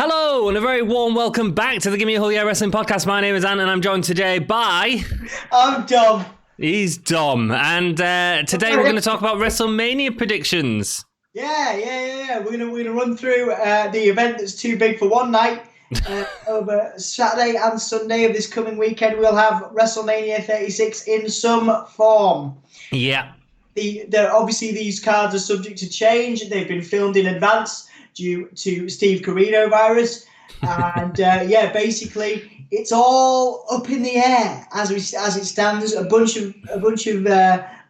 Hello, and a very warm welcome back to the Gimme Wrestling Podcast. My name is Ant, and I'm joined today by... I'm Dom. He's Dom, and today we're going to talk about WrestleMania predictions. Yeah. We're gonna run through the event that's too big for one night. Over Saturday and Sunday of this coming weekend, we'll have WrestleMania 36 in some form. Yeah. Obviously, these cards are subject to change. They've been filmed in advance due to Steve Carino virus, and basically it's all up in the air as it stands. A bunch of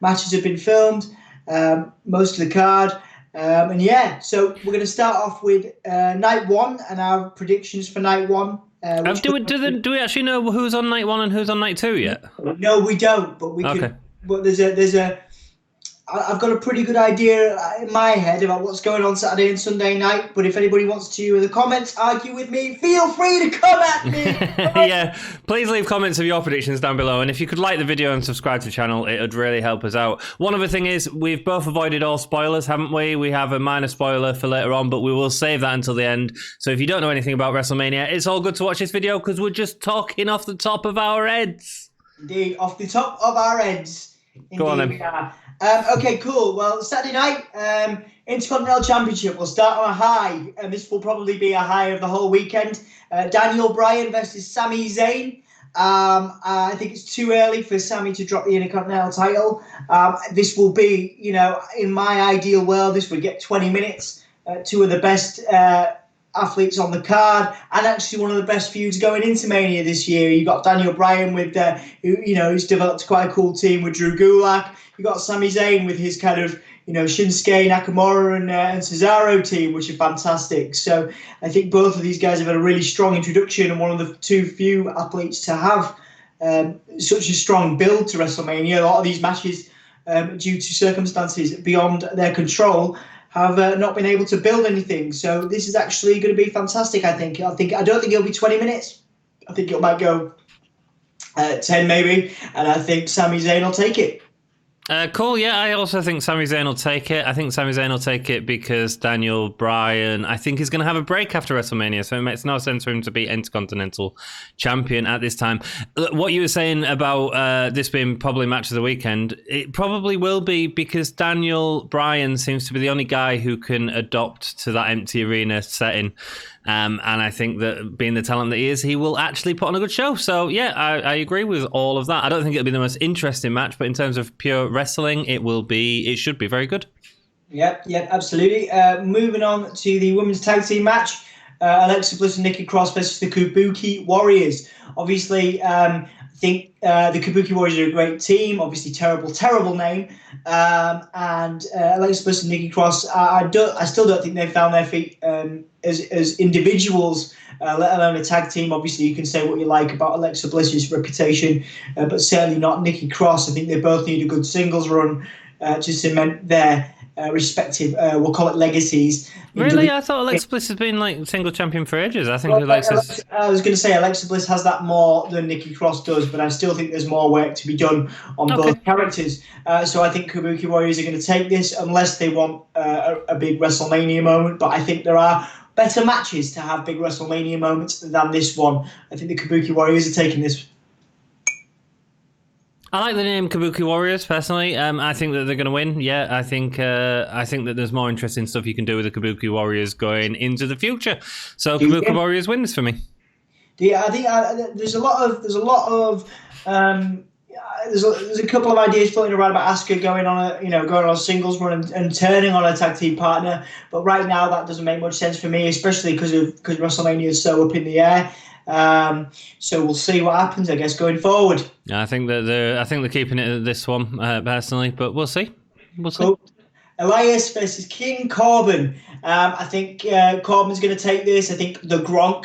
matches have been filmed, most of the card, so we're going to start off with night one and our predictions for night one. Do we actually know who's on night one and who's on night two yet? No, we don't, but we can. But I've got a pretty good idea in my head about what's going on Saturday and Sunday night, but if anybody wants to, in the comments, argue with me, feel free to come at me! Yeah, please leave comments of your predictions down below, and if you could like the video and subscribe to the channel, it would really help us out. One other thing is, we've both avoided all spoilers, haven't we? We have a minor spoiler for later on, but we will save that until the end. So if you don't know anything about WrestleMania, it's all good to watch this video, because we're just talking off the top of our heads. Indeed, off the top of our heads. Indeed, go on then. We are. Okay, cool. Well, Saturday night, Intercontinental Championship will start on a high, and this will probably be a high of the whole weekend. Daniel Bryan versus Sami Zayn. I think it's too early for Sami to drop the Intercontinental title. This will be, in my ideal world, this would get 20 minutes. Two of the best athletes on the card, and actually one of the best feuds going into Mania this year. You got Daniel Bryan with, who's developed quite a cool team with Drew Gulak. You got Sami Zayn with his kind of, Shinsuke Nakamura and Cesaro team, which are fantastic. So I think both of these guys have had a really strong introduction, and one of the too few athletes to have such a strong build to WrestleMania. A lot of these matches, due to circumstances beyond their control, have not been able to build anything. So this is actually going to be fantastic, I think. I don't think it'll be 20 minutes. I think it might go 10 maybe, and I think Sami Zayn will take it. Cool, yeah, I also think Sami Zayn will take it. I think Sami Zayn will take it because Daniel Bryan, I think, is going to have a break after WrestleMania, so it makes no sense for him to be Intercontinental Champion at this time. What you were saying about this being probably match of the weekend, it probably will be because Daniel Bryan seems to be the only guy who can adopt to that empty arena setting. And I think that being the talent that he is, he will actually put on a good show. So, yeah, I agree with all of that. I don't think it'll be the most interesting match, but in terms of pure wrestling, it should be very good. Yep, absolutely. Moving on to the women's tag team match, Alexa Bliss and Nikki Cross versus the Kabuki Warriors. Obviously, I think the Kabuki Warriors are a great team. Obviously, terrible name. And Alexa Bliss and Nikki Cross, I still don't think they've found their feet as individuals, let alone a tag team. Obviously, you can say what you like about Alexa Bliss's reputation, but certainly not Nikki Cross. I think they both need a good singles run to cement their respective, we'll call it legacies. Really? I thought Alexa Bliss has been like single champion for ages. I think I was going to say Alexa Bliss has that more than Nikki Cross does, but I still think there's more work to be done on both characters. So I think Kabuki Warriors are going to take this unless they want a big WrestleMania moment. But I think there are better matches to have big WrestleMania moments than this one. I think the Kabuki Warriors are taking this. I like the name Kabuki Warriors personally. I think that they're going to win. Yeah, I think that there's more interesting stuff you can do with the Kabuki Warriors going into the future. So Kabuki Warriors wins for me. Yeah, I think there's a couple of ideas floating around about Asuka going on a singles run and turning on a tag team partner. But right now that doesn't make much sense for me, especially because WrestleMania is so up in the air. So we'll see what happens, I guess, going forward. I think they're keeping it at this one personally, but we'll see. Cool. Elias versus King Corbin. I think Corbin's going to take this. I think the Gronk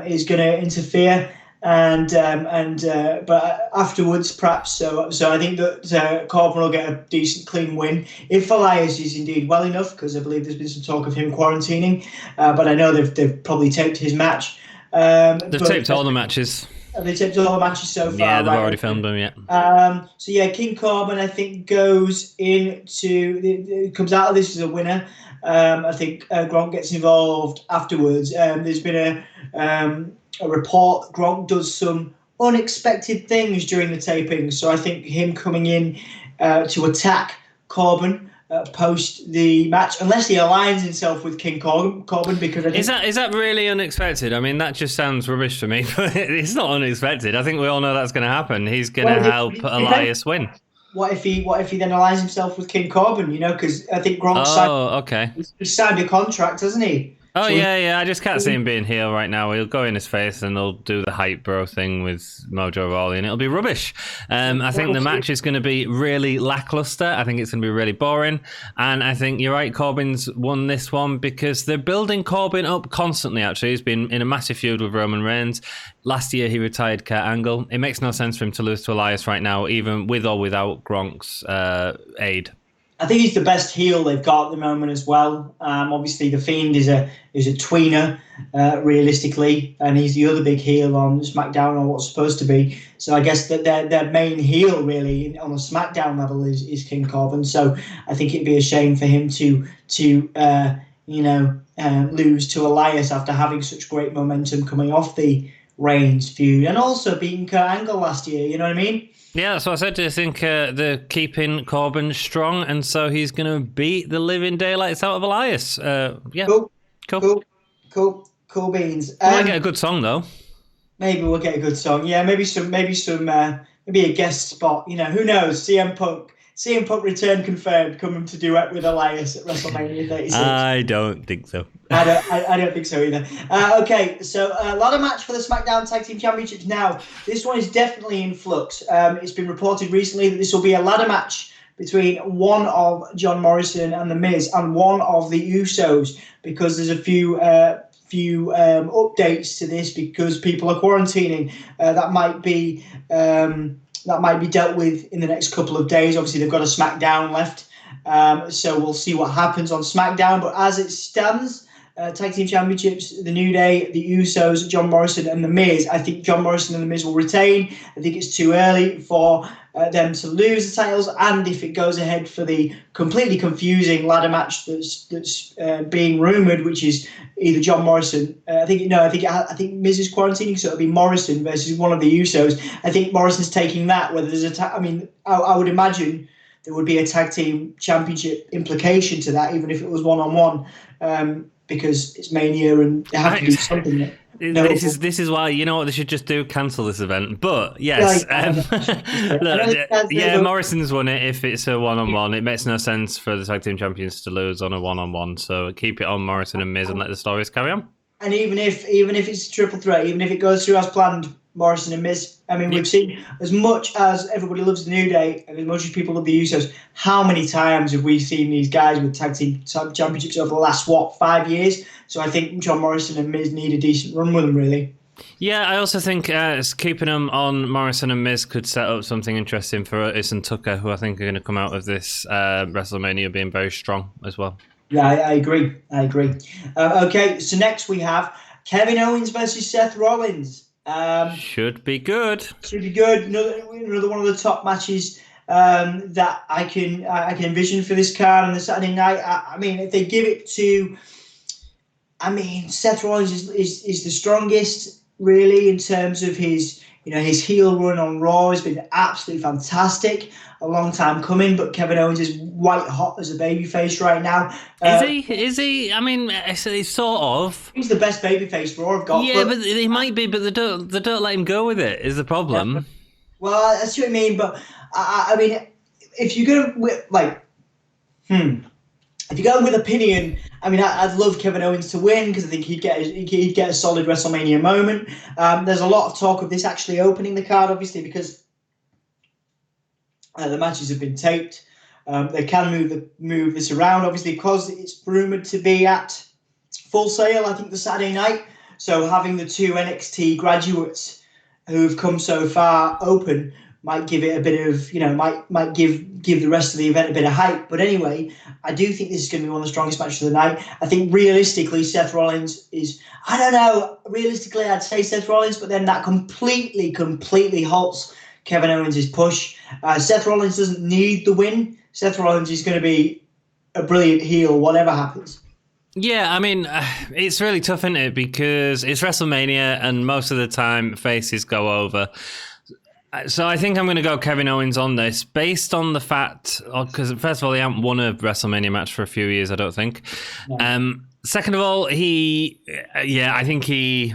is going to interfere, but afterwards perhaps. So I think that Corbin will get a decent, clean win if Elias is indeed well enough, because I believe there's been some talk of him quarantining. But I know they've probably taped his match. They've taped all the matches. Have they taped all the matches so far? Yeah, they've Right, already okay. filmed them. Yeah. So yeah, King Corbin, I think, goes comes out of this as a winner. I think Gronk gets involved afterwards. There's been a report Gronk does some unexpected things during the taping, so I think him coming in to attack Corbin post the match, unless he aligns himself with King Corbin, because I think Is that really unexpected? I mean, that just sounds rubbish to me, but it's not unexpected. I think we all know that's going to happen. He's going to help Elias win. What if he then aligns himself with King Corbin? Because I think Gronk Oh, okay. signed a contract, hasn't he? Oh, So yeah. I just can't see him being heel right now. He'll go in his face and he'll do the hype bro thing with Mojo Rawley and it'll be rubbish. I think the match is going to be really lackluster. I think it's going to be really boring. And I think you're right, Corbin's won this one because they're building Corbin up constantly, actually. He's been in a massive feud with Roman Reigns. Last year, he retired Kurt Angle. It makes no sense for him to lose to Elias right now, even with or without Gronk's aid. I think he's the best heel they've got at the moment as well. Obviously, the Fiend is a tweener, realistically, and he's the other big heel on SmackDown, or what's supposed to be. So I guess that their main heel really on a SmackDown level is King Corbin. So I think it'd be a shame for him to lose to Elias after having such great momentum coming off the Reigns feud and also beating Kurt Angle last year. You know what I mean? Yeah, that's what I said. I think they're keeping Corbin strong, and so he's going to beat the living daylights out of Elias. Yeah, cool beans. We might get a good song though. Maybe we'll get a good song. Yeah, maybe a guest spot. Who knows? CM Punk return confirmed, coming to duet with Elias at WrestleMania 36. I don't think so. I don't think so either. Okay, so a ladder match for the SmackDown Tag Team Championships now. This one is definitely in flux. It's been reported recently that this will be a ladder match between one of John Morrison and The Miz and one of the Usos, because there's a few updates to this because people are quarantining. That might be dealt with in the next couple of days. Obviously, they've got a SmackDown left, so we'll see what happens on SmackDown. But as it stands, Tag Team Championships, The New Day, The Usos, John Morrison and The Miz. I think John Morrison and The Miz will retain. I think it's too early for them to lose the titles, and if it goes ahead for the completely confusing ladder match that's being rumoured, which is either John Morrison, I think Miz is quarantining, so it'll be Morrison versus one of the Usos. I think Morrison's taking that. Whether there's I would imagine there would be a tag team championship implication to that, even if it was 1-on-1, because it's Mania and they have to do something. This is why, you know what they should just do, cancel this event. But yes, Morrison's won it. If it's a 1-on-1, it makes no sense for the tag team champions to lose on a 1-on-1. So keep it on Morrison and Miz and let the stories carry on. And even if it's a triple threat, even if it goes through as planned, Morrison and Miz. We've seen, as much as everybody loves the New Day and as much as people love the Usos, how many times have we seen these guys with tag team championships over the last 5 years? So I think John Morrison and Miz need a decent run with them, really. Yeah, I also think keeping them on Morrison and Miz could set up something interesting for Otis and Tucker, who I think are going to come out of this WrestleMania being very strong as well. Yeah, I agree. Okay, so next we have Kevin Owens versus Seth Rollins. Should be good. Another one of the top matches that I can envision for this card on the Saturday night. If they give it to, Seth Rollins is the strongest, really, in terms of his heel run on Raw has been absolutely fantastic. A long time coming, but Kevin Owens is white hot as a babyface right now. Is he? He's sort of. He's the best babyface Raw have got. Yeah, but he might be, but they don't let him go with it. Is the problem? Yeah. Well, that's what I mean. But if you're gonna if you go with opinion, I'd love Kevin Owens to win because I think he'd get a solid WrestleMania moment. There's a lot of talk of this actually opening the card, obviously, because the matches have been taped. They can move this around, obviously, because it's rumoured to be at Full Sail, I think, the Saturday night. So having the two NXT graduates who have come so far open might give it a bit of, might give the rest of the event a bit of hype. But anyway, I do think this is going to be one of the strongest matches of the night. I think realistically, Seth Rollins is, I don't know, realistically, I'd say Seth Rollins, but then that completely halts Kevin Owens' push. Seth Rollins doesn't need the win. Seth Rollins is going to be a brilliant heel, whatever happens. Yeah, I mean, it's really tough, isn't it? Because it's WrestleMania and most of the time faces go over. So I think I'm going to go Kevin Owens on this based on the fact, because first of all, he hasn't won a WrestleMania match for a few years, I don't think. No. Second of all, I think he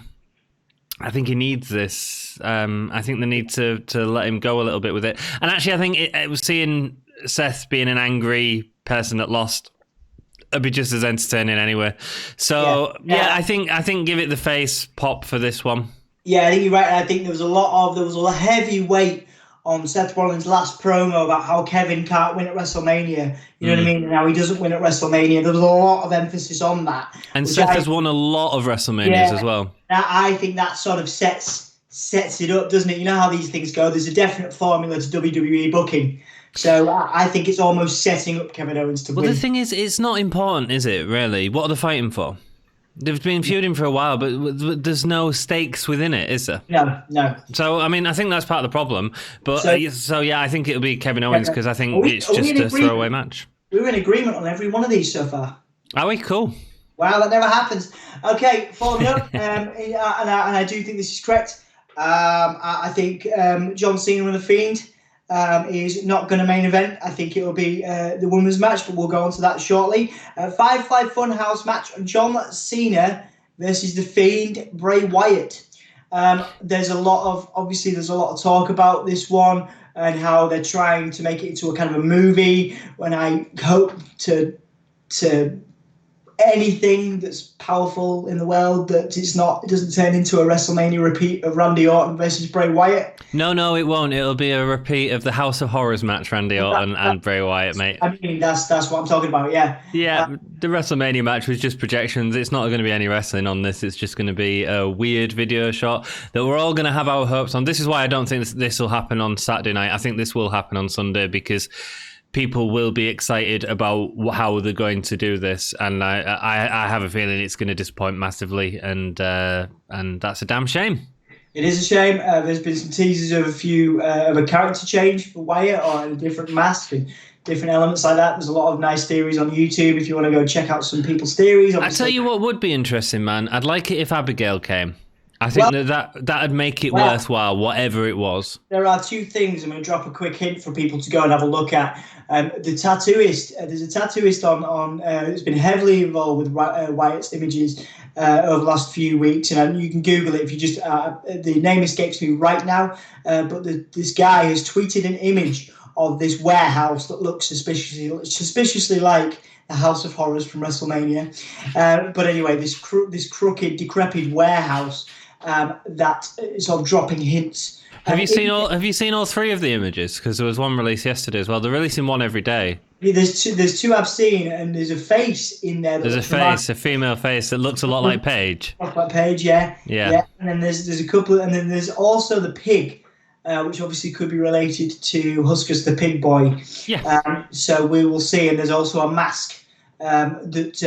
needs this. I think they need to let him go a little bit with it. And actually, I think it was seeing Seth being an angry person that lost. It'd be just as entertaining anyway. So I think give it the face pop for this one. Yeah, I think you're right. I think there was a heavy weight on Seth Rollins' last promo about how Kevin can't win at WrestleMania. You know what I mean? And how he doesn't win at WrestleMania. There was a lot of emphasis on that. And Seth has won a lot of WrestleManias as well. I think that sort of sets it up, doesn't it? You know how these things go. There's a definite formula to WWE booking. So I think it's almost setting up Kevin Owens to win. Well, the thing is, it's not important, is it, really? What are they fighting for? They've been feuding for a while, but there's no stakes within it, is there? No. So, I mean, I think that's part of the problem. But I think it'll be Kevin Owens because I think it's just a throwaway match. We're in agreement on every one of these so far. Are we? Cool. Wow, that never happens. Okay, following up, and I do think this is correct. I think John Cena and The Fiend is not going to main event. I think it will be the women's match, but we'll go on to that shortly. Firefly Funhouse match: John Cena versus The Fiend, Bray Wyatt. There's a lot of talk about this one and how they're trying to make it into a kind of a movie. When I hope to anything that's powerful in the world that it doesn't turn into a WrestleMania repeat of Randy Orton versus Bray Wyatt. No, it won't. It'll be a repeat of the House of Horrors match, Randy Orton and Bray Wyatt, mate. I mean, that's what I'm talking about, yeah. Yeah, the WrestleMania match was just projections. It's not going to be any wrestling on this. It's just going to be a weird video shot that we're all going to have our hopes on. This is why I don't think this will happen on Saturday night. I think this will happen on Sunday because people will be excited about how they're going to do this, and I have a feeling it's going to disappoint massively, and that's a damn shame. It is a shame. There's been some teasers of a character change for Wyatt or a different mask and different elements like that. There's a lot of nice theories on YouTube if you want to go check out some people's theories. I tell you what would be interesting, man. I'd like it if Abigail came. I think that'd make it worthwhile, whatever it was. There are two things. I'm going to drop a quick hint for people to go and have a look at. The tattooist. There's a tattooist on who's been heavily involved with Wyatt's images over the last few weeks, and you can Google it if you just. The name escapes me right now, but this guy has tweeted an image of this warehouse that looks suspiciously like the House of Horrors from WrestleMania. But anyway, this crooked, decrepit warehouse. That is sort of dropping hints. Have you seen all three of the images? Because there was one released yesterday as well. They're releasing one every day. There's two I've seen, and there's a face in there. There's a female face that looks a lot like Paige. Like Paige, yeah. And then there's a couple, and then there's also the pig, which obviously could be related to Huskus the Pig Boy. Yeah. So we will see, and there's also a mask. There was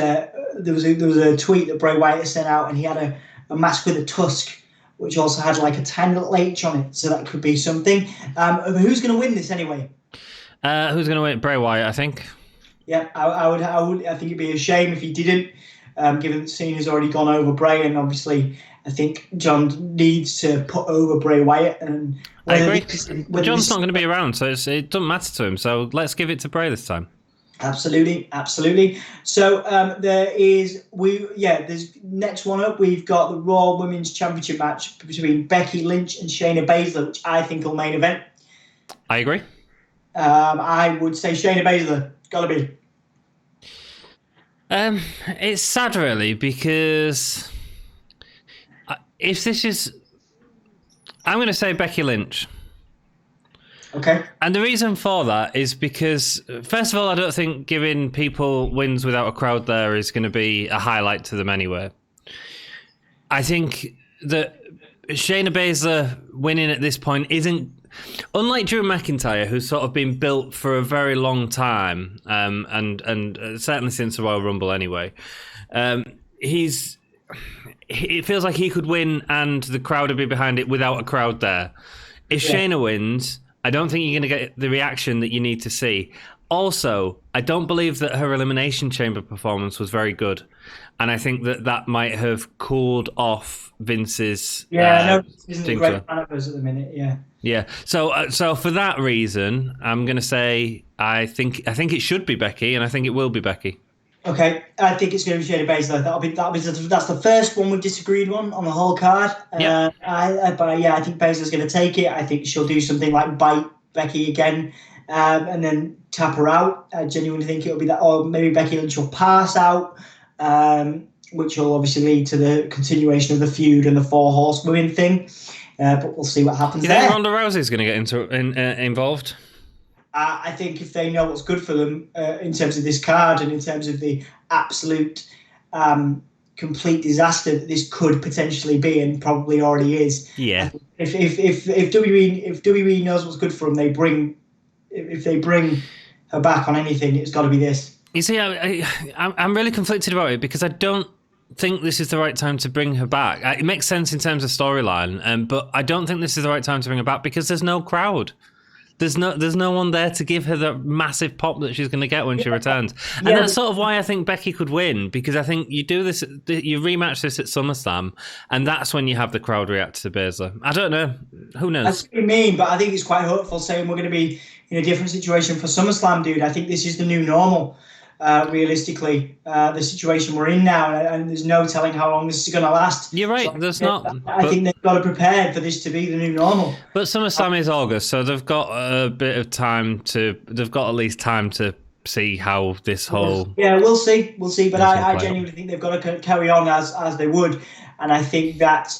a tweet that Bray Wyatt sent out, and he had a mask with a tusk, which also had like a tiny little H on it, so that could be something. Who's going to win this anyway? Who's going to win? Bray Wyatt, I think. Yeah, I would. I think it'd be a shame if he didn't, given that Cena's already gone over Bray, and obviously I think John needs to put over Bray Wyatt. And I agree. John's not going to be around, so it doesn't matter to him. So let's give it to Bray this time. Absolutely. So there's next one up. We've got the Raw Women's Championship match between Becky Lynch and Shayna Baszler, which I think will main event. I agree. I would say Shayna Baszler. Gotta be. It's sad, really, because if this is, I'm going to say Becky Lynch. Okay. And the reason for that is because, first of all, I don't think giving people wins without a crowd there is going to be a highlight to them anyway. I think that Shayna Baszler winning at this point isn't... Unlike Drew McIntyre, who's sort of been built for a very long time, and certainly since the Royal Rumble anyway, it feels like he could win and the crowd would be behind it without a crowd there. If Shayna wins, I don't think you're going to get the reaction that you need to see. Also, I don't believe that her Elimination Chamber performance was very good. And I think that might have cooled off Vince's... no, isn't a great fan of us at the minute, yeah. Yeah, so for that reason, I'm going to say I think it should be Becky, and I think it will be Becky. Okay, I think it's going to be Shayna Baszler. That's the first one we've disagreed on the whole card. Yeah. I think Baszler's going to take it. I think she'll do something like bite Becky again, and then tap her out. I genuinely think it'll be that, or maybe Becky Lynch will pass out, which will obviously lead to the continuation of the feud and the 4 horsewomen thing. But we'll see what happens there. You think Ronda Rousey's going to get involved? I think if they know what's good for them in terms of this card and in terms of the absolute complete disaster that this could potentially be and probably already is. Yeah. If WWE knows what's good for them, if they bring her back on anything, it's got to be this. You see, I'm really conflicted about it because I don't think this is the right time to bring her back. It makes sense in terms of storyline, but I don't think this is the right time to bring her back because there's no crowd. There's no one there to give her the massive pop that she's going to get when she returns. And that's sort of why I think Becky could win, because I think you do this, you rematch this at SummerSlam, and that's when you have the crowd react to Baszler. I don't know. Who knows? That's what you mean, but I think it's quite hopeful saying we're going to be in a different situation for SummerSlam, dude. I think this is the new normal. Realistically, the situation we're in now, and there's no telling how long this is going to last. You're right. So I think they've got to prepare for this to be the new normal. But SummerSlam is August, so they've got a bit of time they've got at least time to see how this whole. Yeah, we'll see. But I genuinely think they've got to carry on as they would, and I think that.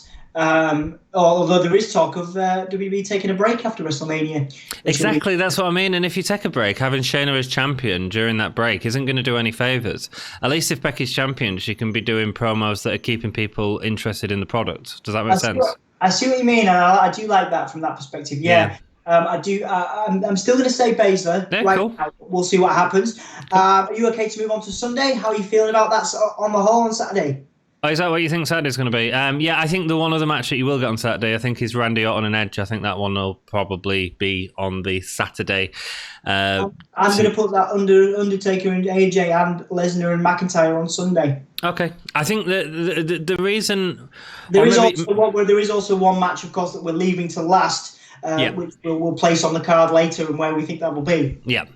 Although there is talk of WWE taking a break after WrestleMania. Exactly, that's what I mean. And if you take a break, having Shayna as champion during that break isn't going to do any favours. At least if Becky's champion, she can be doing promos that are keeping people interested in the product. Does that make sense? I see what you mean, and I do like that from that perspective. Yeah. I do. I'm still going to say Baszler. Yeah, right cool. now. We'll see what happens. Are you okay to move on to Sunday? How are you feeling about that on the whole on Saturday? Oh, is that what you think Saturday's going to be? Yeah, I think the one other match that you will get on Saturday, I think, is Randy Orton and Edge. I think that one will probably be on the Saturday. I'm going to put that under Undertaker and AJ and Lesnar and McIntyre on Sunday. Okay, I think the reason there is also one match, of course, that we're leaving to last, which we'll place on the card later, and where we think that will be. Yeah.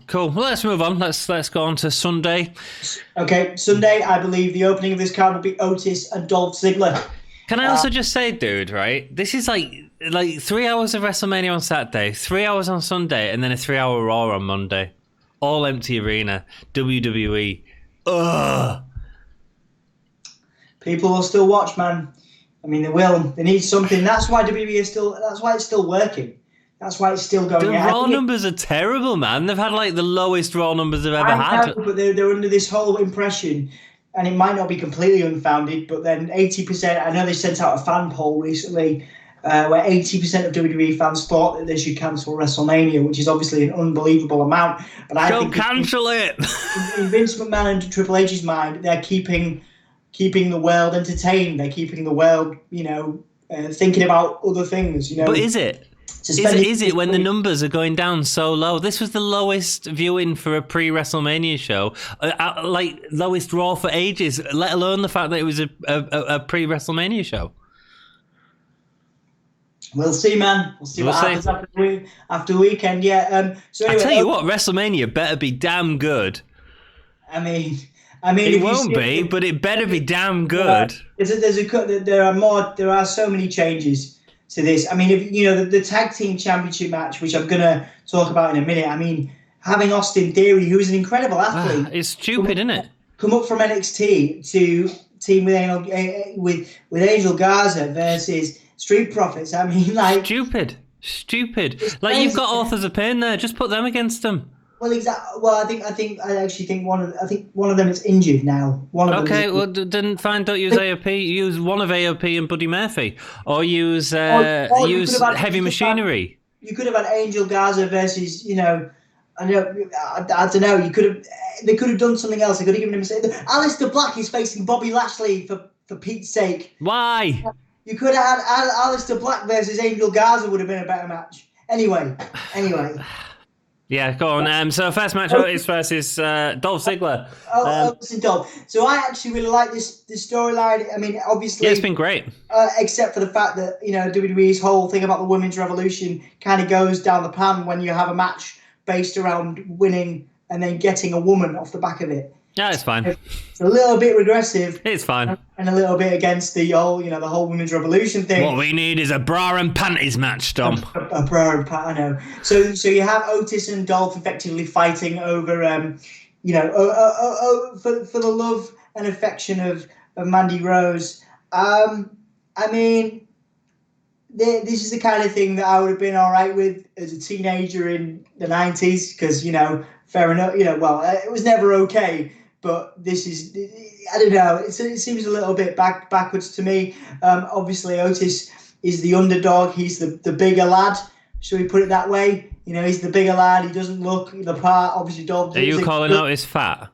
Cool. Well, let's move on. Let's go on to Sunday. Okay, Sunday, I believe the opening of this card will be Otis and Dolph Ziggler. Can I also just say, dude, right? This is like 3 hours of WrestleMania on Saturday, 3 hours on Sunday, and then a 3-hour Raw on Monday. All empty arena. WWE. Ugh. People will still watch, man. I mean, they will. They need something. That's why WWE is still. That's why it's still working. That's why it's still going. The Raw numbers are terrible, man. They've had like the lowest Raw numbers they've ever had. But they're under this whole impression, and it might not be completely unfounded, but then 80%, I know they sent out a fan poll recently where 80% of WWE fans thought that they should cancel WrestleMania, which is obviously an unbelievable amount. But I think cancel it! In Vince McMahon and Triple H's mind, they're keeping the world entertained. They're keeping the world, thinking about other things, But is it? Is it when the numbers are going down so low? This was the lowest viewing for a pre-WrestleMania show, like lowest Raw for ages, let alone the fact that it was a pre-WrestleMania show. We'll see, man. We'll see what happens after the weekend. Yeah. So anyway, I tell you what, WrestleMania better be damn good. I mean, it won't be, but it better be damn good. There are so many changes to this. I mean, if the tag team championship match, which I'm gonna talk about in a minute. I mean, having Austin Theory, who's an incredible athlete, it's stupid, isn't it? Come up from NXT to team with Angel Garza versus Street Profits. I mean, like stupid. Like, you've got Authors of Pain there. Just put them against them. Well, exactly. Well, I think one of them is injured now. One of them is Okay, injured. well, then fine. Don't use AOP. Use one of AOP and Buddy Murphy, or use Or you could have had Heavy Machinery. you could have had Angel Gaza versus I know I don't know. They could have done something else. They could have given him. Alistair Black is facing Bobby Lashley for Pete's sake. Why? You could have had Alistair Black versus Angel Gaza would have been a better match. Anyway. Yeah, go on. So first match is versus Dolph Ziggler. Listen, Dolph. So I actually really like this storyline. I mean, obviously, Yeah, it's been great. Except for the fact that WWE's whole thing about the women's revolution kind of goes down the pan when you have a match based around winning and then getting a woman off the back of it. Yeah, it's fine. It's a little bit regressive. It's fine. And a little bit against the whole women's revolution thing. What we need is a bra and panties match, Tom. A bra and panties, I know. So you have Otis and Dolph effectively fighting over, for the love and affection of Mandy Rose. I mean, this is the kind of thing that I would have been all right with as a teenager in the 90s because, fair enough, well, it was never okay. But this is, I don't know, it seems a little bit backwards to me. Obviously, Otis is the underdog. He's the bigger lad. Should we put it that way? He's the bigger lad. He doesn't look the part. Obviously, Dolph. Are you calling Otis fat?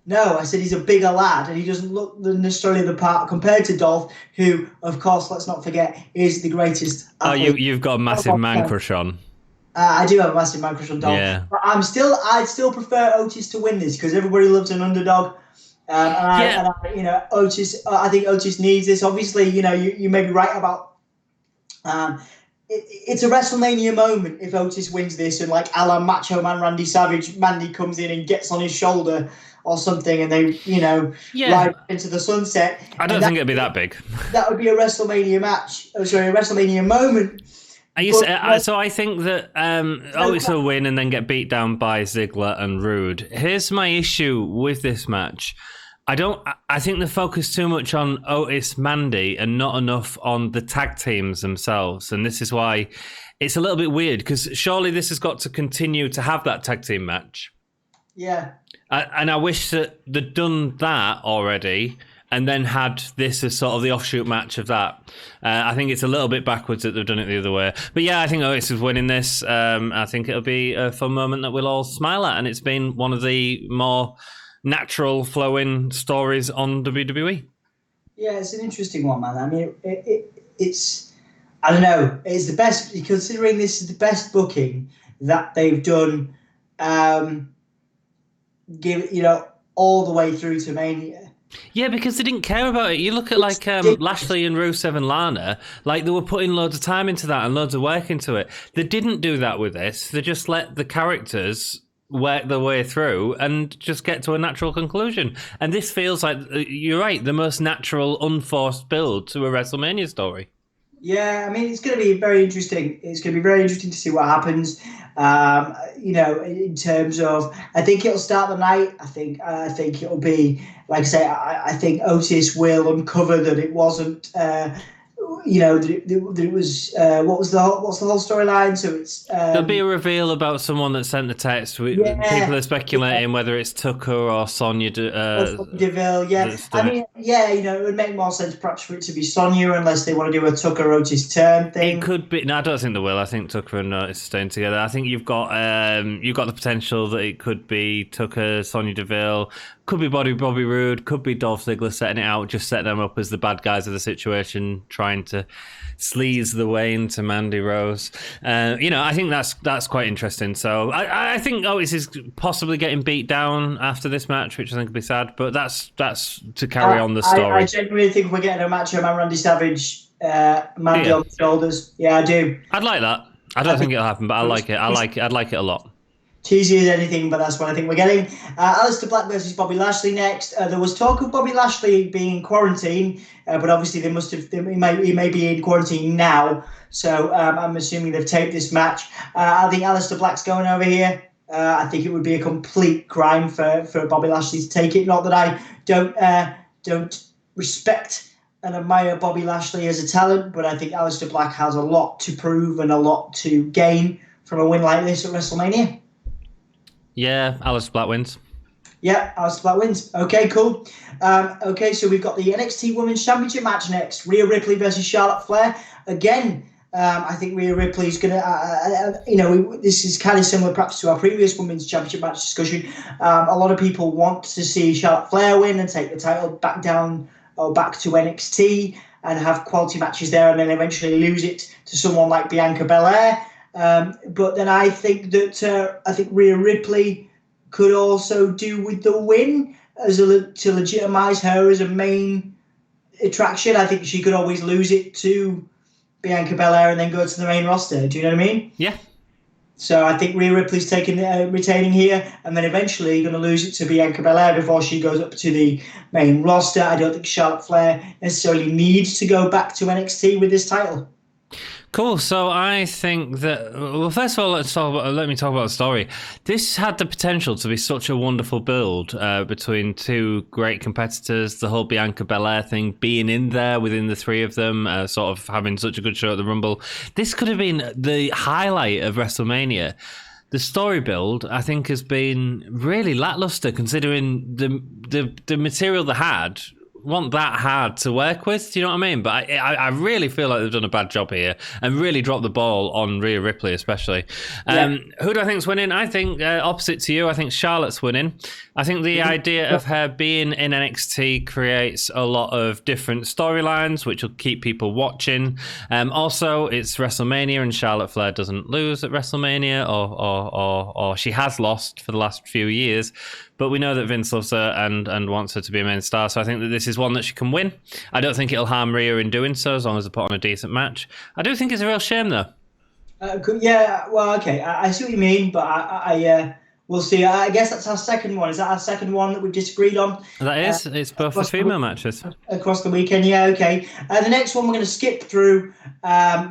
No, I said he's a bigger lad, and he doesn't look necessarily the part compared to Dolph, who, of course, let's not forget, is the greatest. Oh, you've got a massive man crush on. I do have a massive man crush on Dolph. Yeah. But I'd still prefer Otis to win this because everybody loves an underdog. Otis. I think Otis needs this. Obviously, you may be right about. It's a WrestleMania moment if Otis wins this, and like a la Macho Man Randy Savage, Mandy comes in and gets on his shoulder or something, and they, ride into the sunset. I don't think it'd be that big. That would be a WrestleMania match. A WrestleMania moment. So I think that Otis will win and then get beat down by Ziggler and Rude. Here's my issue with this match. I think they focus too much on Otis Mandy and not enough on the tag teams themselves. And this is why it's a little bit weird because surely this has got to continue to have that tag team match. Yeah. And I wish that they'd done that already and then had this as sort of the offshoot match of that. I think it's a little bit backwards that they've done it the other way. But yeah, I think Otis is winning this. I think it'll be a fun moment that we'll all smile at. And it's been one of the more natural flowing stories on WWE. Yeah, it's an interesting one, man. I mean, it's, I don't know, it's the best, considering this is the best booking that they've done, all the way through to Mania. Yeah, because they didn't care about it. You look at Lashley and Rusev and Lana, like they were putting loads of time into that and loads of work into it. They didn't do that with this. They just let the characters work their way through and just get to a natural conclusion. And this feels like, you're right, the most natural, unforced build to a WrestleMania story. Yeah, I mean, it's going to be very interesting. It's going to be very interesting to see what happens. In terms of, I think it'll start the night. I think it'll be, like I say, I think Otis will uncover that it wasn't, that it was, what's the whole storyline? So it's there'll be a reveal about someone that sent the text. People are speculating whether it's Tucker or Sonya Deville. Yeah, I mean, it would make more sense perhaps for it to be Sonya unless they want to do a Tucker Otis turn thing. It could be. No, I don't think they will. I think Tucker and Otis are staying together. I think you've got the potential that it could be Tucker, Sonya Deville. Could be Bobby Roode, could be Dolph Ziggler setting it out, just set them up as the bad guys of the situation, trying to sleaze the way into Mandy Rose. I think that's quite interesting. So I think Otis is possibly getting beat down after this match, which I think would be sad, but that's to carry on the story. I genuinely think we're getting a match of Randy Savage, Mandy on the shoulders. Yeah, I do. I'd like that. I don't think it'll happen, but I like it. I'd like it a lot. Cheesy as anything, but that's what I think we're getting. Alistair Black versus Bobby Lashley next. There was talk of Bobby Lashley being in quarantine, but obviously he may be in quarantine now. So I'm assuming they've taped this match. I think Alistair Black's going over here. I think it would be a complete crime for Bobby Lashley to take it. Not that I don't respect and admire Bobby Lashley as a talent, but I think Alistair Black has a lot to prove and a lot to gain from a win like this at WrestleMania. Yeah, Alice Black wins. Yeah, Alistair Black wins. Okay, cool. Okay, so we've got the NXT Women's Championship match next. Rhea Ripley versus Charlotte Flair. Again, I think Rhea Ripley's going to, this is kind of similar perhaps to our previous Women's Championship match discussion. A lot of people want to see Charlotte Flair win and take the title back down or back to NXT and have quality matches there and then eventually lose it to someone like Bianca Belair. But then I think that Rhea Ripley could also do with the win to legitimize her as a main attraction. I think she could always lose it to Bianca Belair and then go to the main roster. Do you know what I mean? Yeah. So I think Rhea Ripley's retaining here and then eventually going to lose it to Bianca Belair before she goes up to the main roster. I don't think Charlotte Flair necessarily needs to go back to NXT with this title. Cool. So I think that, well, first of all, let me talk about the story. This had the potential to be such a wonderful build between two great competitors. The whole Bianca Belair thing being in there within the three of them, sort of having such a good show at the Rumble. This could have been the highlight of WrestleMania. The story build, I think, has been really lackluster considering the material they had. Want that hard to work with, do you know what I mean? But I really feel like they've done a bad job here and really dropped the ball on Rhea Ripley especially. Who do I think's winning? I think opposite to you, I think Charlotte's winning. I think the idea of her being in NXT creates a lot of different storylines which will keep people watching. Also, it's WrestleMania and Charlotte Flair doesn't lose at WrestleMania or she has lost for the last few years. But we know that Vince loves her and wants her to be a main star. So I think that this is one that she can win. I don't think it'll harm Rhea in doing so, as long as they put on a decent match. I do think it's a real shame, though. Yeah, well, okay. I see what you mean, but we'll see. I guess that's our second one. Is that our second one that we've disagreed on? That is. It's both the female matches. Across the weekend, yeah, okay. The next one we're going to skip through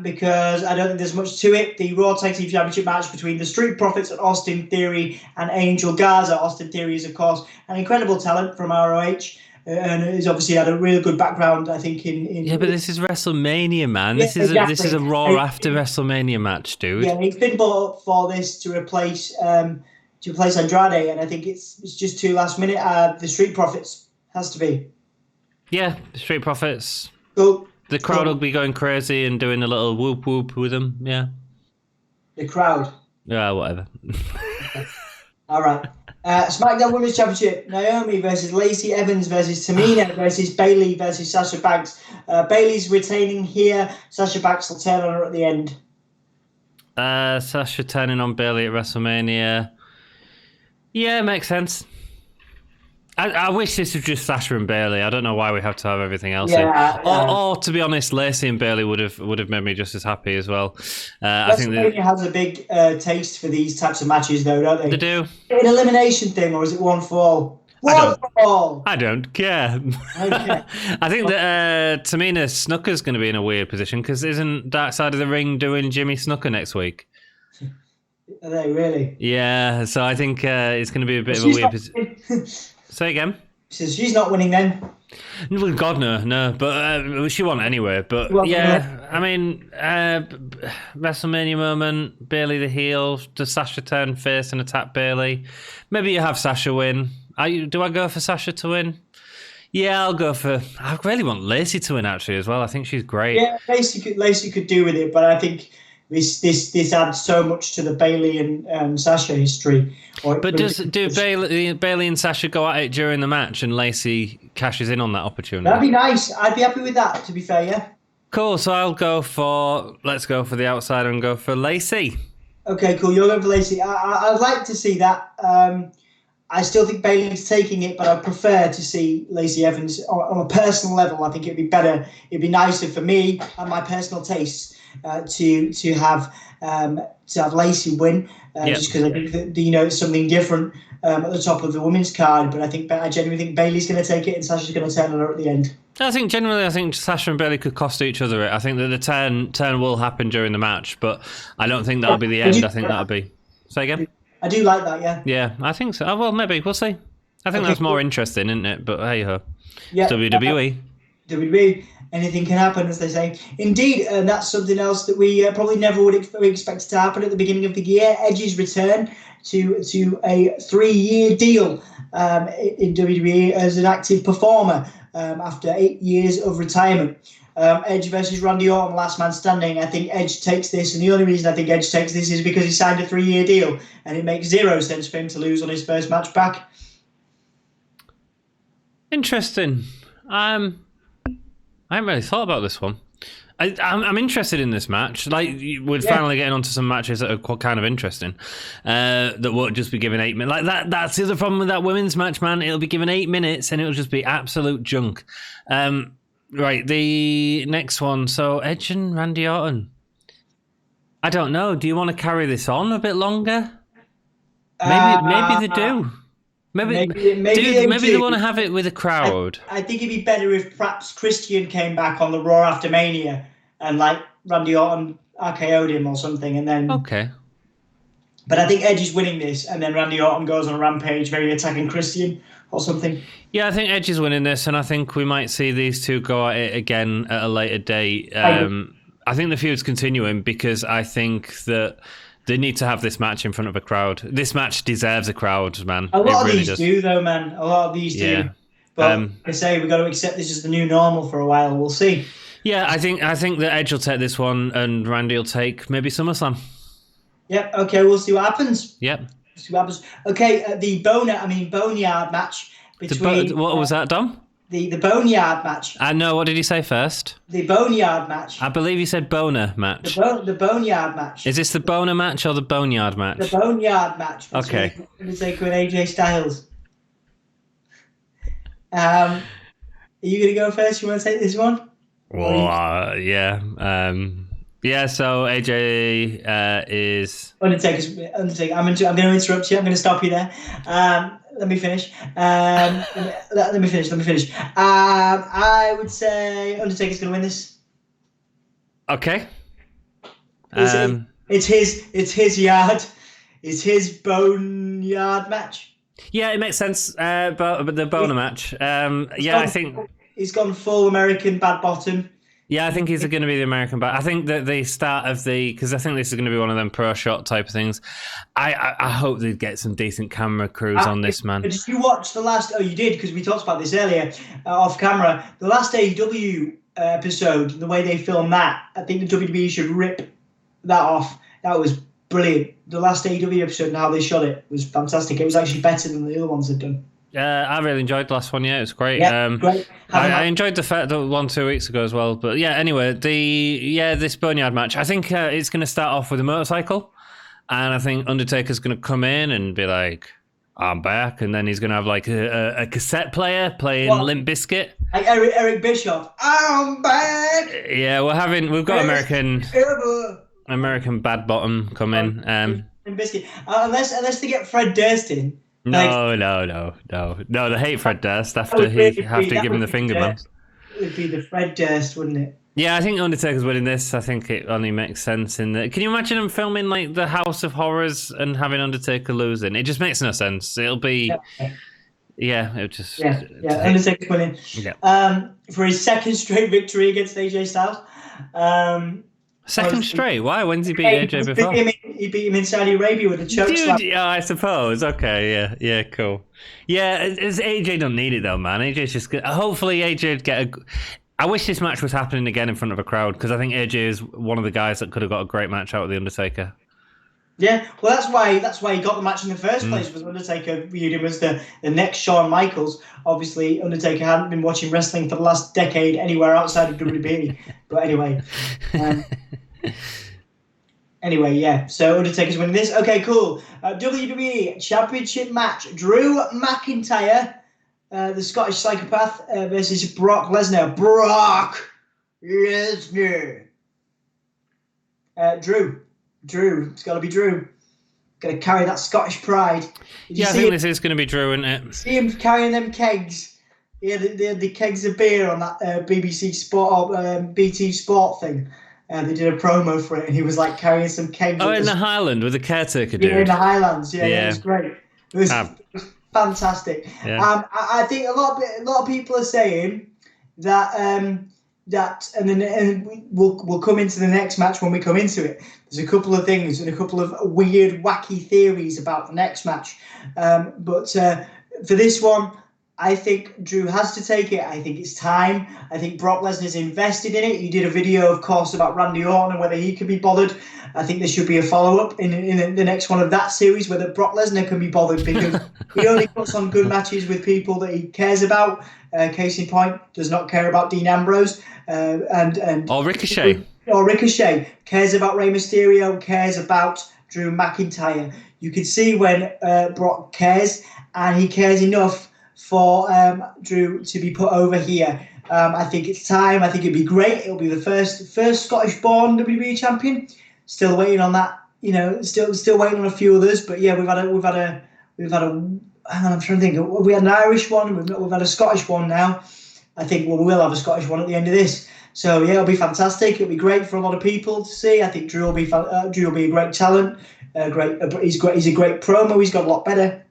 because I don't think there's much to it. The Raw Tag Team Championship match between the Street Profits and Austin Theory and Angel Garza. Austin Theory is, of course, an incredible talent from ROH. And he's obviously had a really good background, I think. Yeah, but this is WrestleMania, man. Yeah, this is a Raw after WrestleMania match, dude. Yeah, he's been brought up for this to replace Andrade, and I think it's just too last minute. The Street Profits has to be. Yeah, the Street Profits. Cool. The crowd will be going crazy and doing a little whoop whoop with them. Yeah. The crowd. Yeah, whatever. All right. SmackDown Women's Championship: Naomi versus Lacey Evans versus Tamina versus Bayley versus Sasha Banks. Bayley's retaining here. Sasha Banks will turn on her at the end. Sasha turning on Bayley at WrestleMania. Yeah, makes sense. I wish this was just Sasha and Bayley. I don't know why we have to have everything else in. Or to be honest, Lacey and Bayley would have made me just as happy as well. I think Bayley has a big taste for these types of matches, though, don't they? They do. An elimination thing, or is it one for all? One for all. I don't care. Okay. I think that Tamina Snuka's going to be in a weird position because isn't Dark Side of the Ring doing Jimmy Snuka next week? Are they really? Yeah, so I think it's going to be a bit of a weird position. Say again. So she's not winning then? Well, God, no. But she won anyway. But I mean, WrestleMania moment, Bayley the heel. Does Sasha turn face and attack Bayley? Maybe you have Sasha win. Do I go for Sasha to win? Yeah, I'll go for... I really want Lacey to win, actually, as well. I think she's great. Yeah, Lacey could do with it, but I think... This adds so much to the Bayley and Sasha history. But do Bayley and Sasha go at it during the match and Lacey cashes in on that opportunity? That'd be nice. I'd be happy with that, to be fair, yeah. Cool, so let's go for the outsider and go for Lacey. Okay, cool. You're going for Lacey. I'd like to see that. I still think Bayley's taking it, but I prefer to see Lacey Evans on a personal level. I think it'd be better. It'd be nicer for me and my personal tastes to have Lacey win, just because I think that it's something different at the top of the women's card. But I genuinely think Bayley's going to take it and Sasha's going to turn on her at the end. I think Sasha and Bayley could cost each other it. I think that the turn will happen during the match, but I don't think that'll be the end. I think that'll be. Say again. I do like that, yeah. Yeah, I think so. Well, maybe we'll see. I think that's more interesting, isn't it? But hey ho. Yeah. WWE. WWE. Anything can happen, as they say. Indeed, and that's something else that we probably never would expect to happen at the beginning of the year. Edge's return to a 3-year deal in WWE as an active performer after 8 years of retirement. Edge versus Randy Orton, last man standing. I think Edge takes this, and the only reason I think Edge takes this is because he signed a 3-year deal, and it makes zero sense for him to lose on his first match back. Interesting. I haven't really thought about this one. I'm interested in this match. Like, we're finally getting onto some matches that are kind of interesting. That won't just be given 8 minutes. Like that's the other problem with that women's match, man. It'll be given 8 minutes and it'll just be absolute junk. Right, the next one. So Edge and Randy Orton. I don't know. Do you want to carry this on a bit longer? Maybe they do. Maybe they want to have it with a crowd. I think it'd be better if perhaps Christian came back on the Raw after Mania and like Randy Orton RKO'd him or something, and then okay. But I think Edge is winning this, and then Randy Orton goes on a rampage, maybe attacking Christian or something. Yeah, I think Edge is winning this, and I think we might see these two go at it again at a later date. I think the feud's continuing because I think that they need to have this match in front of a crowd. This match deserves a crowd, man. A lot of these do, though, man. A lot of these do. But I say we've got to accept this as the new normal for a while. We'll see. Yeah, I think that Edge will take this one, and Randy will take maybe SummerSlam. Yep. Okay, we'll see what happens. Yep. See what happens. Okay, the Boneyard match between. What was that, Dom? The Boneyard match. I know. What did you say first? The Boneyard match. I believe you said Boner match. The Boneyard match. Is this the Boner match or the Boneyard match? The Boneyard match. Okay. Undertaker and AJ Styles. Are you going to go first? You want to take this one? Well, yeah. Yeah, so AJ is... Undertaker. I'm going to interrupt you. I'm going to stop you there. Let me finish. Let me finish. I would say Undertaker's going to win this. Okay. It's his yard. It's his boneyard match. Yeah, it makes sense. But the Boner match. I think he's gone full American bad bottom. Yeah, I think he's going to be the American back. I think that the start of because I think this is going to be one of them pro shot type of things. I hope they get some decent camera crews on this, man. Did you watch the last? Oh, you did, because we talked about this earlier off camera. The last AEW episode, the way they filmed that, I think the WWE should rip that off. That was brilliant. The last AEW episode and how they shot it was fantastic. It was actually better than the other ones had done. I really enjoyed the last one. Yeah, it was great. Yeah, great. I enjoyed the one 2 weeks ago as well. But yeah, anyway, this Boneyard match. I think it's going to start off with a motorcycle, and I think Undertaker's going to come in and be like, "I'm back," and then he's going to have like a cassette player playing Limp Bizkit. Like Eric Bischoff, "I'm back." Yeah, we've got American Bad Bottom come in. Limp Bizkit, unless they get Fred Durst in. No. They hate Fred Durst after give him the finger bump. It would be the Fred Durst, wouldn't it? Yeah, I think Undertaker's winning this. I think it only makes sense in that. Can you imagine him filming like the House of Horrors and having Undertaker losing? It just makes no sense. It'll be, Undertaker's winning. Yeah. For his second straight victory against AJ Styles. Second straight? Why? When's he beat AJ before? He beat him in Saudi Arabia with a choke slam. Yeah, I suppose. Okay, yeah, cool. Yeah, AJ don't need it though, man. AJ's just good. Hopefully AJ'd get a... I wish this match was happening again in front of a crowd, because I think AJ is one of the guys that could have got a great match out with The Undertaker. Yeah, well, that's why he got the match in the first place, was Undertaker viewed him as the next Shawn Michaels. Obviously, Undertaker hadn't been watching wrestling for the last decade anywhere outside of WWE. But anyway, yeah, so Undertaker's winning this. Okay, cool. WWE Championship match. Drew McIntyre, the Scottish psychopath, versus Brock Lesnar. Brock Lesnar. Drew. It's got to be Drew. Got to carry that Scottish pride. I think this is going to be Drew, isn't it? See him carrying them kegs. Yeah, the kegs of beer on that BBC Sport or BT Sport thing. They did a promo for it, and he was like carrying some kegs. Oh, in the Highland with the caretaker dude. Yeah, in the Highlands. Yeah, it was great. It was fantastic. Yeah. I think a lot of people are saying that. And we'll come into the next match when we come into it. There's a couple of things and a couple of weird, wacky theories about the next match. But for this one, I think Drew has to take it. I think it's time. I think Brock Lesnar's invested in it. He did a video, of course, about Randy Orton and whether he could be bothered. I think there should be a follow-up in the next one of that series, whether Brock Lesnar can be bothered, because he only puts on good matches with people that he cares about. Case in point, does not care about Dean Ambrose or Ricochet. Or Ricochet cares about Rey Mysterio, cares about Drew McIntyre. You can see when Brock cares, and he cares enough for Drew to be put over here. I think it's time. I think it'd be great. It'll be the first Scottish-born WWE champion. Still waiting on that. Still waiting on a few others. But yeah, we've had a. Hang on, I'm trying to think. We had an Irish one. We've had a Scottish one now. I think we will have a Scottish one at the end of this. So yeah, it'll be fantastic. It'll be great for a lot of people to see. I think Drew will be a great talent. He's a great promo. He's got a lot better.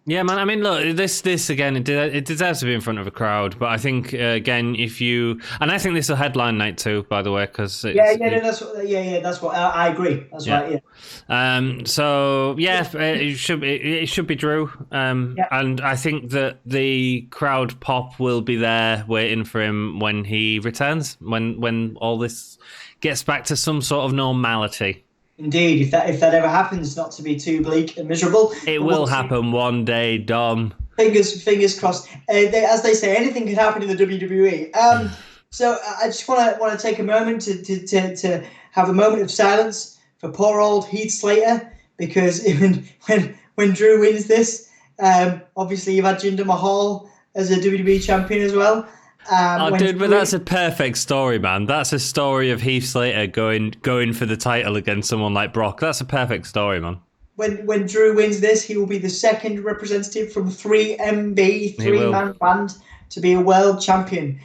Yeah, man. I mean, look, this again, it deserves to be in front of a crowd. But I think again, and I think this is a headline night too, by the way, because that's what I agree. That's right. Yeah. So yeah, it should be Drew. And I think that the crowd pop will be there waiting for him when he returns, when all this gets back to some sort of normality. Indeed, if that ever happens, not to be too bleak and miserable. It will happen one day, Dom. Fingers crossed. As they say, anything can happen in the WWE. So I just want to take a moment to have a moment of silence for poor old Heath Slater, because when Drew wins this, obviously you've had Jinder Mahal as a WWE champion as well. Dude, but that's a perfect story, man. That's a story of Heath Slater going for the title against someone like Brock. That's a perfect story, man. When Drew wins this, he will be the second representative from 3MB, three-man band, to be a world champion.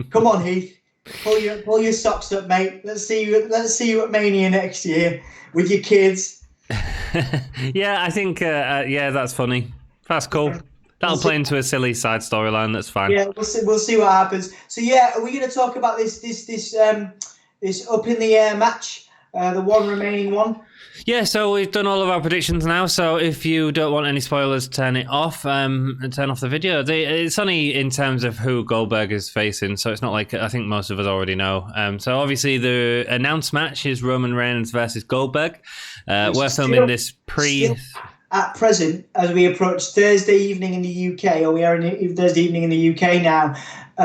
Come on, Heath. Pull your socks up, mate. Let's see you at Mania next year with your kids. Yeah, I think that's funny. That's cool. That'll play into a silly side storyline. That's fine. Yeah, we'll see what happens. So yeah, are we going to talk about this up in the air match, the one remaining one? Yeah, so we've done all of our predictions now. So if you don't want any spoilers, turn it off and turn off the video. It's only in terms of who Goldberg is facing, so it's not like I think most of us already know. So obviously the announced match is Roman Reigns versus Goldberg. We're filming this at present, as we approach Thursday evening in the UK, or we are in Thursday evening in the UK now,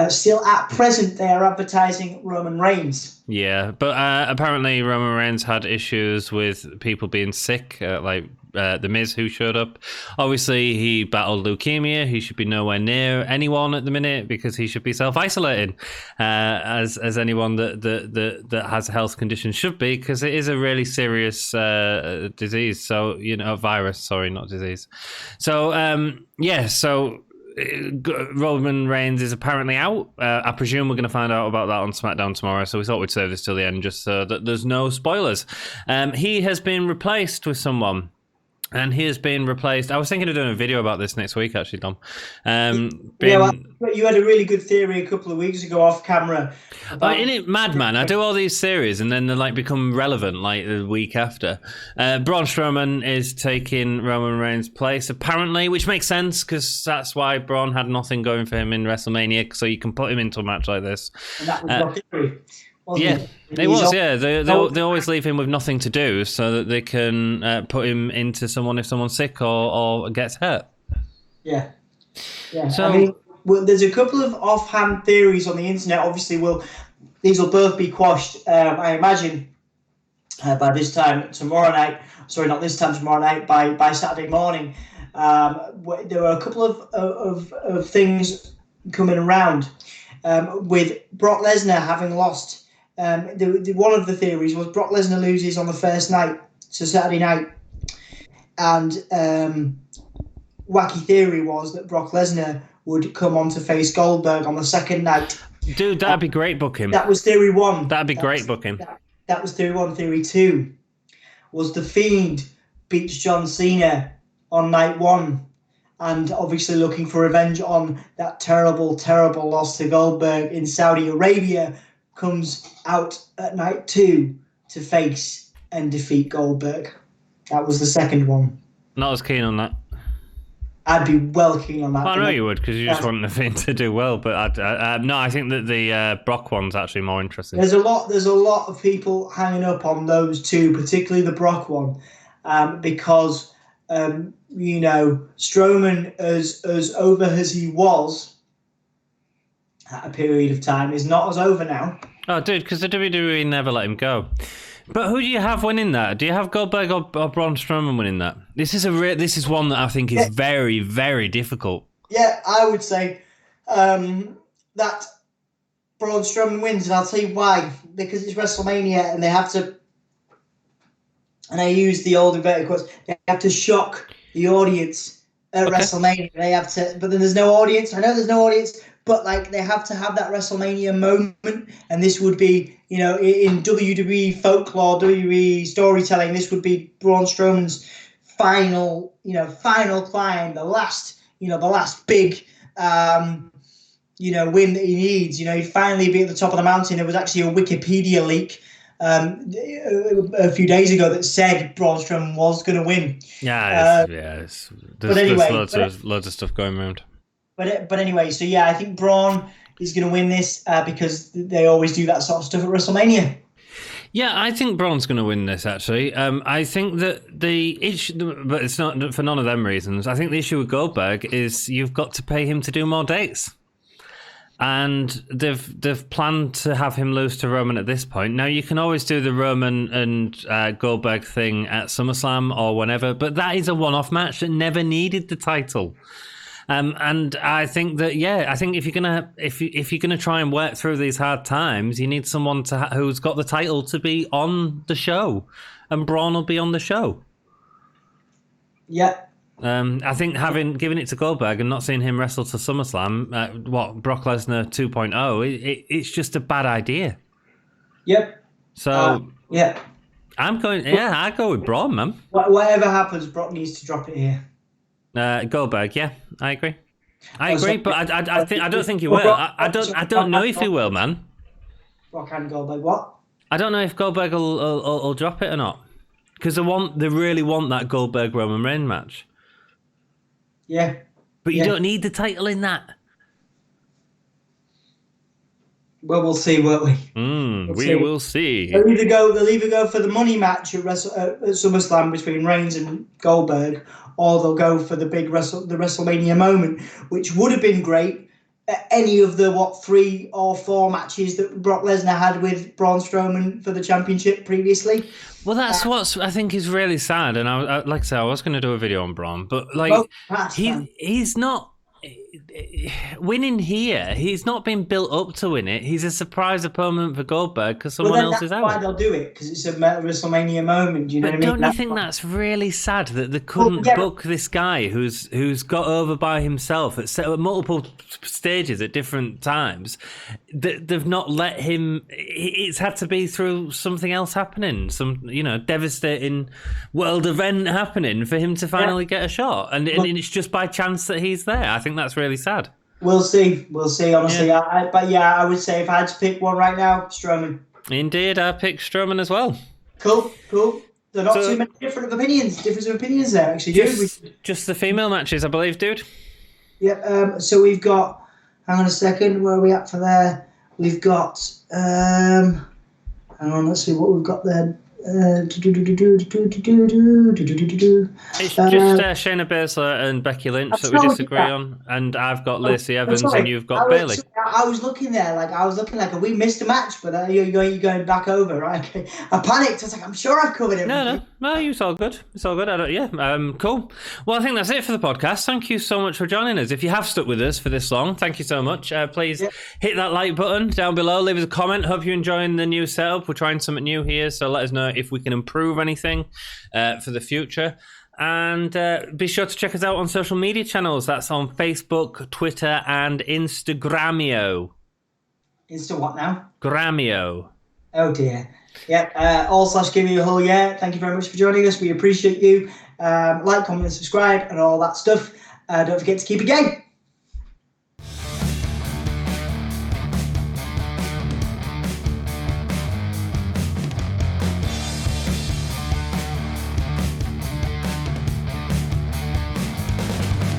still at present they are advertising Roman Reigns. Yeah, but apparently Roman Reigns had issues with people being sick, like The Miz, who showed up. Obviously, he battled leukemia. He should be nowhere near anyone at the minute because he should be self-isolating, as anyone that has health conditions should be, because it is a really serious disease. So, virus, sorry, not disease. So, Roman Reigns is apparently out. I presume we're going to find out about that on SmackDown tomorrow, so we thought we'd save this till the end just so that there's no spoilers. He has been replaced with someone. And he has been replaced. I was thinking of doing a video about this next week, actually, Dom. You had a really good theory a couple of weeks ago off camera. Isn't it mad, man? I do all these theories and then they become relevant the week after. Braun Strowman is taking Roman Reigns' place, apparently, which makes sense because that's why Braun had nothing going for him in WrestleMania, so you can put him into a match like this. And that was your theory. It was. They always leave him with nothing to do so that they can put him into someone if someone's sick or gets hurt. Yeah. So there's a couple of offhand theories on the internet. Obviously, these will both be quashed, I imagine, by this time tomorrow night. Sorry, not this time tomorrow night. By Saturday morning, there were a couple of things coming around with Brock Lesnar having lost. One of the theories was Brock Lesnar loses on the first night, so Saturday night, and wacky theory was that Brock Lesnar would come on to face Goldberg on the second night. Dude, that'd be great booking. That was theory one. That'd be great booking. That was theory one. Theory two was The Fiend beats John Cena on night one, and obviously looking for revenge on that terrible, terrible loss to Goldberg in Saudi Arabia, comes out at night two to face and defeat Goldberg. That was the second one. Not as keen on that. I'd be well keen on that. Well, I know you would, because you just want the thing to do well. But no, I think that the Brock one's actually more interesting. There's a lot of people hanging up on those two, particularly the Brock one, because Strowman, as over as he was at a period of time, is not as over now. Oh, dude, because the WWE never let him go. But who do you have winning that? Do you have Goldberg or Braun Strowman winning that? This is one that I think is very, very difficult. Yeah, I would say that Braun Strowman wins, and I'll tell you why. Because it's WrestleMania, and they have to, and I use the old inverted quotes, they have to shock the audience at WrestleMania. They have to, but then there's no audience. I know there's no audience, but like they have to have that WrestleMania moment, and this would be, in WWE folklore, WWE storytelling, this would be Braun Strowman's final climb, the last big, win that he needs. He'd finally be at the top of the mountain. There was actually a Wikipedia leak a few days ago that said Braun Strowman was going to win. There's loads of stuff going around. But anyway, so yeah, I think Braun is going to win this because they always do that sort of stuff at WrestleMania. Yeah, I think Braun's going to win this, actually. I think that the issue, but it's not for none of them reasons. I think the issue with Goldberg is you've got to pay him to do more dates. And they've planned to have him lose to Roman at this point. Now, you can always do the Roman and Goldberg thing at SummerSlam or whenever, but that is a one-off match that never needed the title. And I think that, I think if you're gonna try and work through these hard times, you need someone who's got the title to be on the show, and Braun will be on the show. Yeah. I think giving it to Goldberg and not seeing him wrestle to SummerSlam, Brock Lesnar 2.0, it's just a bad idea. Yep. So yeah, I'm going. Yeah, I go with Braun, man. Whatever happens, Brock needs to drop it here. Goldberg, yeah, I agree. But I don't think he will. I don't know if he will, man. Brock and Goldberg, what? I don't know if Goldberg will drop it or not, because they really want that Goldberg Roman Reigns match. Yeah. But you don't need the title in that. Well, we'll see, won't we? We will see. They'll either go for the money match at SummerSlam between Reigns and Goldberg, or they'll go for the big the WrestleMania moment, which would have been great at any of the 3 or 4 matches that Brock Lesnar had with Braun Strowman for the championship previously. Well, that's what I think is really sad. And I like I said, I was going to do a video on Braun, but he's not winning here. He's not been built up to win it. He's a surprise opponent for Goldberg because someone else is out. That's why they'll do it, because it's a WrestleMania moment. You know what I mean? Don't you think that's really sad that they couldn't book this guy who's got over by himself at multiple stages at different times? They've not let him. It's had to be through something else happening, some devastating world event happening for him to finally get a shot, and it's just by chance that he's there. I think that's really sad. We'll see. Honestly, I would say if I had to pick one right now, Strowman. Indeed, I picked Strowman as well. Cool. There are not too many difference of opinions there, actually. Just the female matches, I believe, dude. Yep. So we've got. Hang on a second. Where are we at for there? We've got. Hang on. Let's see what we've got there. It's just Shayna Baszler and Becky Lynch that we disagree on, and I've got Lacey Evans and you've got Bayley. I was looking there, have we missed a match? But you're going back over, right? Okay. I panicked. I was like, I'm sure I've covered everything. No, it's all good. Cool. Well, I think that's it for the podcast. Thank you so much for joining us. If you have stuck with us for this long, thank you so much. Please hit that like button down below. Leave us a comment. Hope you're enjoying the new setup. We're trying something new here, so let us know if we can improve anything for the future. And be sure to check us out on social media channels. That's on Facebook, Twitter, and Instagramio. Insta what now? Gramio. Oh dear. Yep. /Gimme a whole yeah. Thank you very much for joining us. We appreciate you. Like, comment, and subscribe, and all that stuff. Don't forget to keep it game.